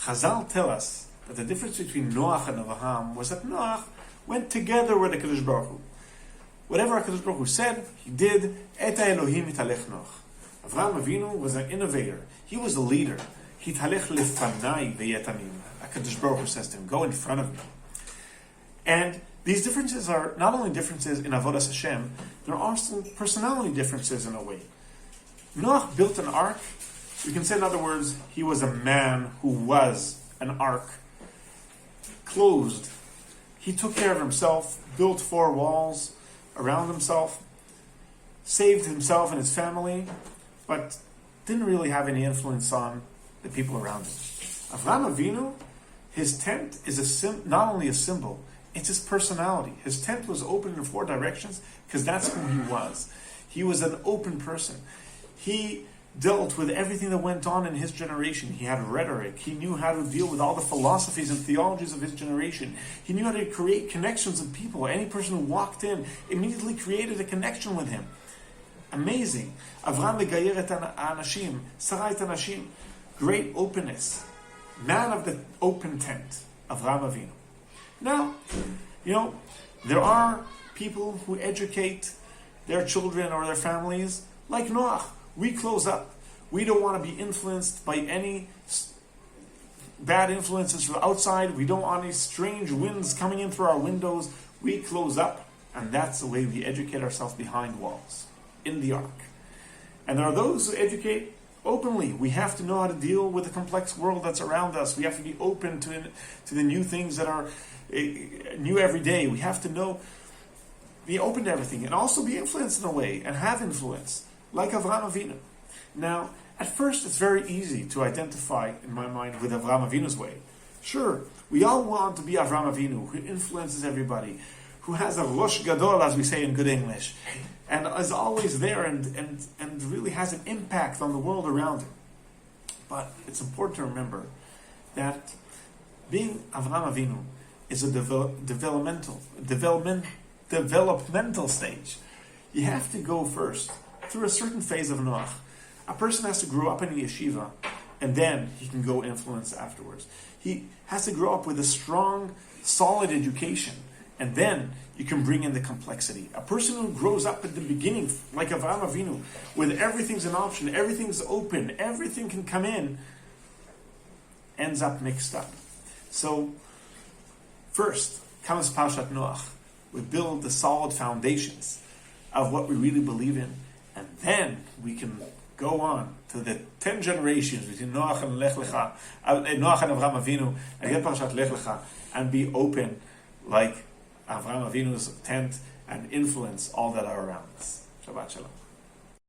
Chazal tell us that the difference between Noach and Avraham was that Noach went together with the Kadosh Baruch Hu. Whatever HaKadosh Baruch Hu said, he did. Eta Elohim hitalech Noach. Avraham Avinu was an innovator. He was a leader. Hitalech lefanai v'yetanim. HaKadosh Baruch Hu says to him, go in front of me. And these differences are not only differences in Avodas Hashem, there are also personality differences in a way. Noach built an ark. We can say, in other words, he was a man who was an ark. Closed. He took care of himself, built 4 walls around himself, saved himself and his family, but didn't really have any influence on the people around him. Avraham Avinu, his tent is not only a symbol, it's his personality. His tent was open in 4 directions because that's who he was. He was an open person. He dealt with everything that went on in his generation. He had rhetoric. He knew how to deal with all the philosophies and theologies of his generation. He knew how to create connections with people. Any person who walked in immediately created a connection with him. Amazing. Avram megayer et anashim, Sarah et anashim. Great openness. Man of the open tent, Avraham Avinu. Now, there are people who educate their children or their families like Noach. We close up. We don't want to be influenced by any bad influences from outside. We don't want any strange winds coming in through our windows. We close up, and that's the way we educate ourselves behind walls, in the ark. And there are those who educate openly. We have to know how to deal with the complex world that's around us. We have to be open to the new things that are new every day. We have to be open to everything, and also be influenced in a way, and have influence. Like Avraham Avinu. Now, at first it's very easy to identify, in my mind, with Avraham Avinu's way. Sure, we all want to be Avraham Avinu, who influences everybody, who has a Rosh Gadol, as we say in good English, and is always there and really has an impact on the world around him. But it's important to remember that being Avraham Avinu is a developmental stage. You have to go first through a certain phase of Noach. A person has to grow up in a yeshiva, and then he can go influence afterwards. He has to grow up with a strong, solid education, and then you can bring in the complexity. A person who grows up at the beginning, like Avraham Avinu, with everything's an option, everything's open, everything can come in, ends up mixed up. So, first comes Parshat Noach. We build the solid foundations of what we really believe in, and then we can go on to the 10 generations between Noach and Noach and Avraham Avinu, and get Parashat Lech Lecha, and be open like Avraham Avinu's tent, and influence all that are around us. Shabbat Shalom.